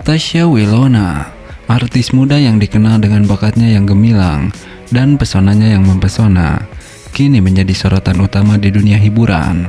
Natasha Wilona, artis muda yang dikenal dengan bakatnya yang gemilang dan pesonanya yang mempesona, kini menjadi sorotan utama di dunia hiburan.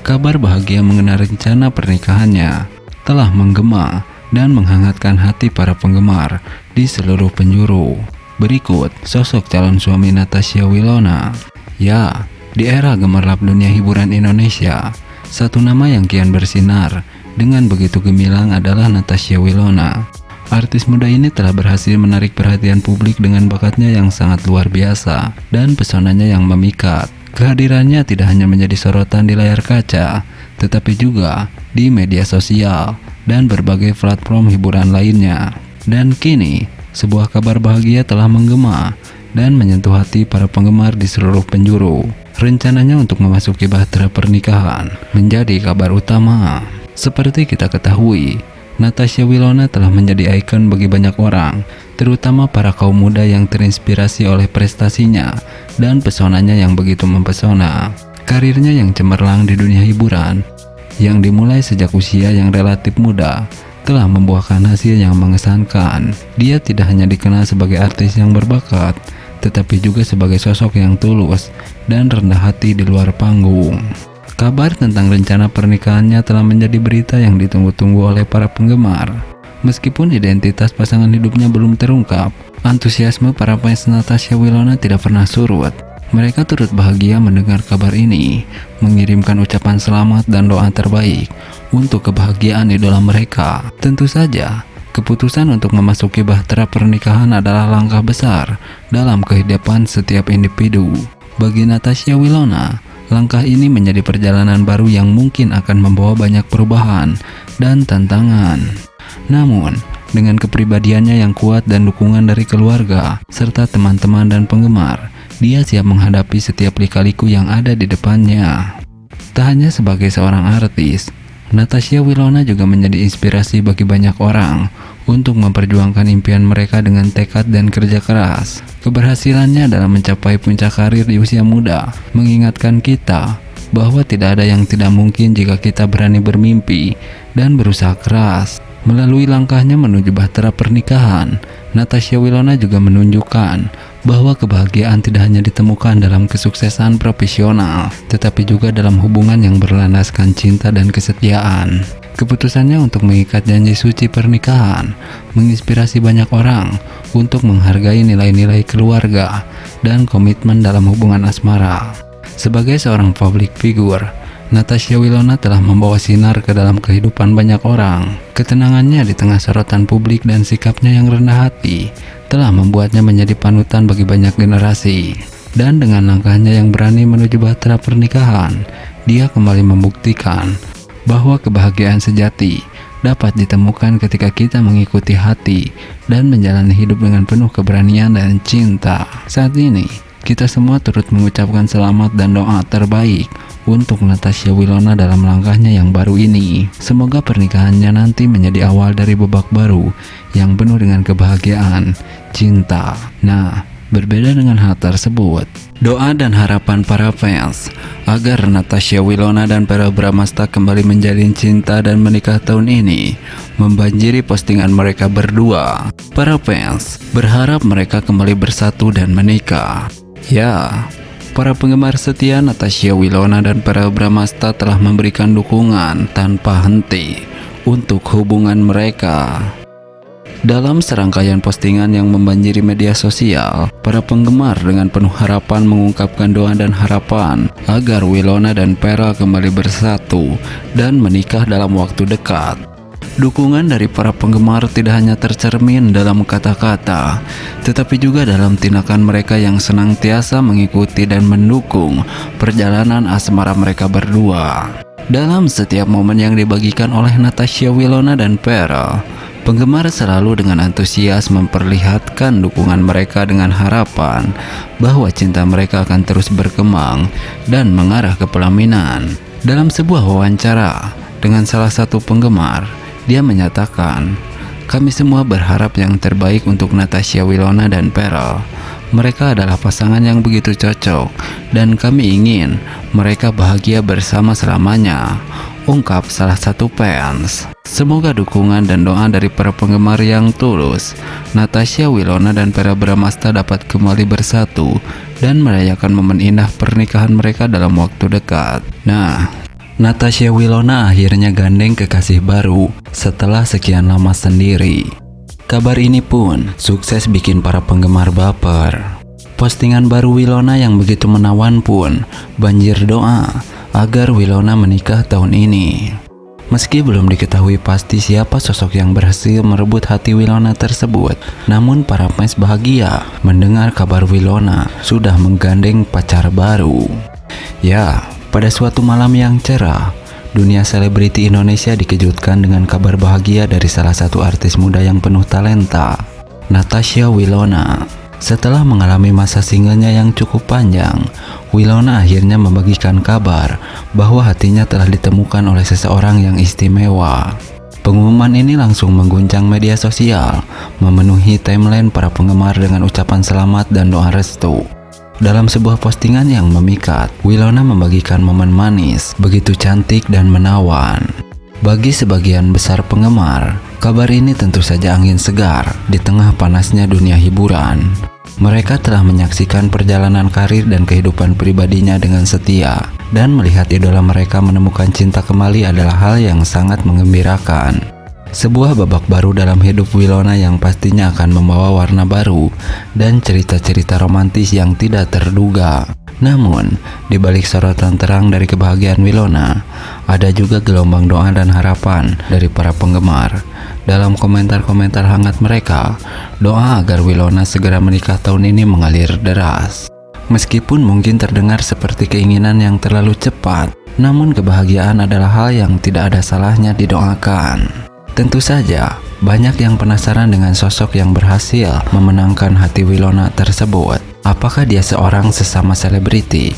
Kabar bahagia mengenai rencana pernikahannya telah menggema dan menghangatkan hati para penggemar di seluruh penjuru. Berikut sosok calon suami Natasha Wilona. Ya, di era gemerlap dunia hiburan Indonesia, satu nama yang kian bersinar dengan begitu gemilang adalah Natasha Wilona. Artis muda ini telah berhasil menarik perhatian publik dengan bakatnya yang sangat luar biasa dan pesonanya yang memikat. Kehadirannya tidak hanya menjadi sorotan di layar kaca, tetapi juga di media sosial dan berbagai platform hiburan lainnya. Dan kini, sebuah kabar bahagia telah menggema dan menyentuh hati para penggemar di seluruh penjuru. Rencananya untuk memasuki bahtera pernikahan menjadi kabar utama. Seperti kita ketahui, Natasha Wilona telah menjadi ikon bagi banyak orang, terutama para kaum muda yang terinspirasi oleh prestasinya dan pesonanya yang begitu mempesona. Karirnya yang cemerlang di dunia hiburan, yang dimulai sejak usia yang relatif muda, telah membuahkan hasil yang mengesankan. Dia tidak hanya dikenal sebagai artis yang berbakat, tetapi juga sebagai sosok yang tulus dan rendah hati di luar panggung. Kabar tentang rencana pernikahannya telah menjadi berita yang ditunggu-tunggu oleh para penggemar. Meskipun identitas pasangan hidupnya belum terungkap, antusiasme para fans Natasha Wilona tidak pernah surut. Mereka turut bahagia mendengar kabar ini, mengirimkan ucapan selamat dan doa terbaik untuk kebahagiaan idola mereka. Tentu saja, keputusan untuk memasuki bahtera pernikahan adalah langkah besar dalam kehidupan setiap individu. Bagi Natasha Wilona, langkah ini menjadi perjalanan baru yang mungkin akan membawa banyak perubahan dan tantangan. Namun, dengan kepribadiannya yang kuat dan dukungan dari keluarga, serta teman-teman dan penggemar, dia siap menghadapi setiap lika-liku yang ada di depannya. Tak hanya sebagai seorang artis, Natasha Wilona juga menjadi inspirasi bagi banyak orang untuk memperjuangkan impian mereka dengan tekad dan kerja keras. Keberhasilannya dalam mencapai puncak karir di usia muda mengingatkan kita bahwa tidak ada yang tidak mungkin jika kita berani bermimpi dan berusaha keras. Melalui langkahnya menuju bahtera pernikahan, Natasha Wilona juga menunjukkan bahwa kebahagiaan tidak hanya ditemukan dalam kesuksesan profesional, tetapi juga dalam hubungan yang berlandaskan cinta dan kesetiaan. Keputusannya untuk mengikat janji suci pernikahan menginspirasi banyak orang untuk menghargai nilai-nilai keluarga dan komitmen dalam hubungan asmara. Sebagai seorang public figure, Natasha Wilona telah membawa sinar ke dalam kehidupan banyak orang. Ketenangannya di tengah sorotan publik dan sikapnya yang rendah hati telah membuatnya menjadi panutan bagi banyak generasi. Dan dengan langkahnya yang berani menuju bahtera pernikahan, dia kembali membuktikan bahwa kebahagiaan sejati dapat ditemukan ketika kita mengikuti hati dan menjalani hidup dengan penuh keberanian dan cinta. Saat ini, kita semua turut mengucapkan selamat dan doa terbaik untuk Natasha Wilona dalam langkahnya yang baru ini. Semoga pernikahannya nanti menjadi awal dari babak baru yang penuh dengan kebahagiaan, cinta. Nah, berbeda dengan hal tersebut, doa dan harapan para fans agar Natasha Wilona dan Verrell Bramasta kembali menjalin cinta dan menikah tahun ini membanjiri postingan mereka berdua. Para fans berharap mereka kembali bersatu dan menikah. Ya, para penggemar setia Natasha Wilona dan Verrell Bramasta telah memberikan dukungan tanpa henti untuk hubungan mereka. Dalam serangkaian postingan yang membanjiri media sosial, para penggemar dengan penuh harapan mengungkapkan doa dan harapan agar Wilona dan Verrell kembali bersatu dan menikah dalam waktu dekat. Dukungan dari para penggemar tidak hanya tercermin dalam kata-kata, tetapi juga dalam tindakan mereka yang senantiasa mengikuti dan mendukung perjalanan asmara mereka berdua. Dalam setiap momen yang dibagikan oleh Natasha Wilona dan Verrell, penggemar selalu dengan antusias memperlihatkan dukungan mereka dengan harapan bahwa cinta mereka akan terus berkembang dan mengarah ke pelaminan. Dalam sebuah wawancara dengan salah satu penggemar, dia menyatakan, "Kami semua berharap yang terbaik untuk Natasha Wilona dan Verrell. Mereka adalah pasangan yang begitu cocok dan kami ingin mereka bahagia bersama selamanya. ungkap salah satu fans. Semoga dukungan dan doa dari para penggemar yang tulus, Natasha Wilona dan Verrell Bramasta dapat kembali bersatu dan merayakan momen indah pernikahan mereka dalam waktu dekat. Nah, Natasha Wilona akhirnya gandeng kekasih baru setelah sekian lama sendiri. Kabar ini pun sukses bikin para penggemar baper. Postingan baru Wilona yang begitu menawan pun banjir doa agar Wilona menikah tahun ini. Meski belum diketahui pasti siapa sosok yang berhasil merebut hati Wilona tersebut, namun para fans bahagia mendengar kabar Wilona sudah menggandeng pacar baru. Ya, pada suatu malam yang cerah, dunia selebriti Indonesia dikejutkan dengan kabar bahagia dari salah satu artis muda yang penuh talenta, Natasha Wilona. Setelah mengalami masa singlenya yang cukup panjang, Wilona akhirnya membagikan kabar bahwa hatinya telah ditemukan oleh seseorang yang istimewa. Pengumuman ini langsung mengguncang media sosial, memenuhi timeline para penggemar dengan ucapan selamat dan doa restu. Dalam sebuah postingan yang memikat, Wilona membagikan momen manis, begitu cantik dan menawan. Bagi sebagian besar penggemar, kabar ini tentu saja angin segar di tengah panasnya dunia hiburan. Mereka telah menyaksikan perjalanan karir dan kehidupan pribadinya dengan setia, dan melihat idola mereka menemukan cinta kembali adalah hal yang sangat menggembirakan. Sebuah babak baru dalam hidup Wilona yang pastinya akan membawa warna baru dan cerita-cerita romantis yang tidak terduga. Namun, di balik sorotan terang dari kebahagiaan Wilona, ada juga gelombang doa dan harapan dari para penggemar. Dalam komentar-komentar hangat mereka, doa agar Wilona segera menikah tahun ini mengalir deras. Meskipun mungkin terdengar seperti keinginan yang terlalu cepat, namun kebahagiaan adalah hal yang tidak ada salahnya didoakan. Tentu saja, banyak yang penasaran dengan sosok yang berhasil memenangkan hati Wilona tersebut. Apakah dia seorang sesama selebriti,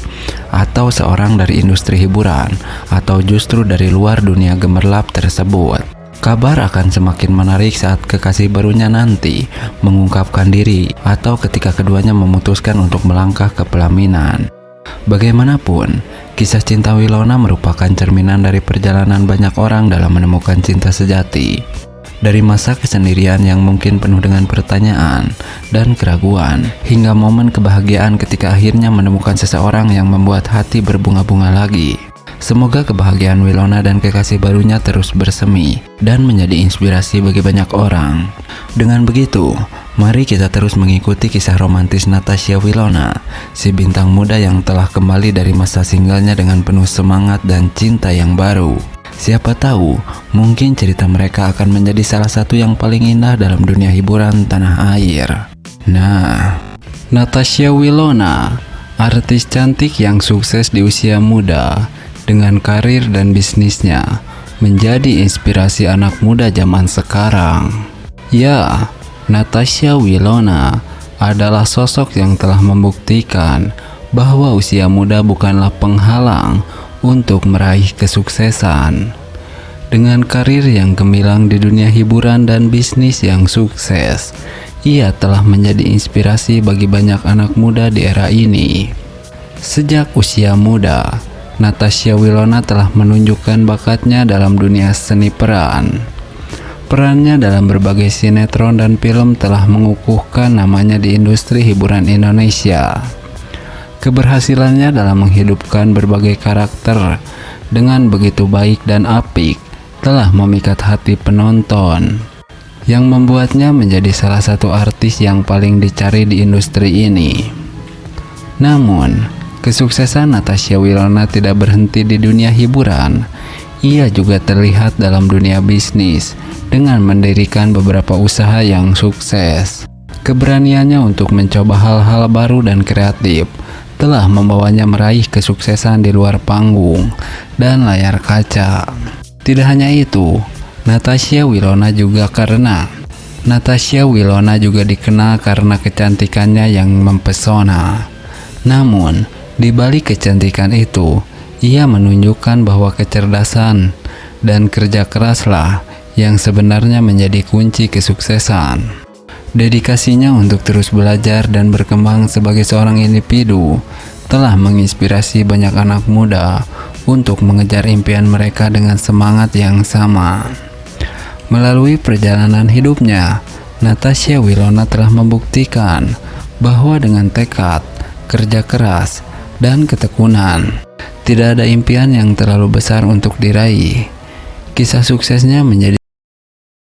atau seorang dari industri hiburan, atau justru dari luar dunia gemerlap tersebut? Kabar akan semakin menarik saat kekasih barunya nanti mengungkapkan diri, atau ketika keduanya memutuskan untuk melangkah ke pelaminan. Bagaimanapun, kisah cinta Wilona merupakan cerminan dari perjalanan banyak orang dalam menemukan cinta sejati. Dari masa kesendirian yang mungkin penuh dengan pertanyaan dan keraguan, hingga momen kebahagiaan ketika akhirnya menemukan seseorang yang membuat hati berbunga-bunga lagi. Semoga kebahagiaan Wilona dan kekasih barunya terus bersemi dan menjadi inspirasi bagi banyak orang. Dengan begitu, mari kita terus mengikuti kisah romantis Natasha Wilona, si bintang muda yang telah kembali dari masa singlenya dengan penuh semangat dan cinta yang baru. Siapa tahu, mungkin cerita mereka akan menjadi salah satu yang paling indah dalam dunia hiburan tanah air. Nah, Natasha Wilona, artis cantik yang sukses di usia muda, dengan karir dan bisnisnya, menjadi inspirasi anak muda zaman sekarang. Ya, Natasha Wilona adalah sosok yang telah membuktikan bahwa usia muda bukanlah penghalang untuk meraih kesuksesan. Dengan karir yang gemilang di dunia hiburan dan bisnis yang sukses, ia telah menjadi inspirasi bagi banyak anak muda di era ini. Sejak usia muda, Natasha Wilona telah menunjukkan bakatnya dalam dunia seni peran. Perannya dalam berbagai sinetron dan film telah mengukuhkan namanya di industri hiburan Indonesia. Keberhasilannya dalam menghidupkan berbagai karakter dengan begitu baik dan apik telah memikat hati penonton, yang membuatnya menjadi salah satu artis yang paling dicari di industri ini. Namun, kesuksesan Natasha Wilona tidak berhenti di dunia hiburan. Ia juga terlihat dalam dunia bisnis dengan mendirikan beberapa usaha yang sukses. Keberaniannya untuk mencoba hal-hal baru dan kreatif telah membawanya meraih kesuksesan di luar panggung dan layar kaca. Tidak hanya itu, Natasha Wilona juga dikenal karena kecantikannya yang mempesona. Namun, di balik kecantikan itu, ia menunjukkan bahwa kecerdasan dan kerja keraslah yang sebenarnya menjadi kunci kesuksesan. Dedikasinya untuk terus belajar dan berkembang sebagai seorang individu telah menginspirasi banyak anak muda untuk mengejar impian mereka dengan semangat yang sama. Melalui perjalanan hidupnya, Natasha Wilona telah membuktikan bahwa dengan tekad, kerja keras, dan ketekunan, tidak ada impian yang terlalu besar untuk diraih. Kisah suksesnya menjadi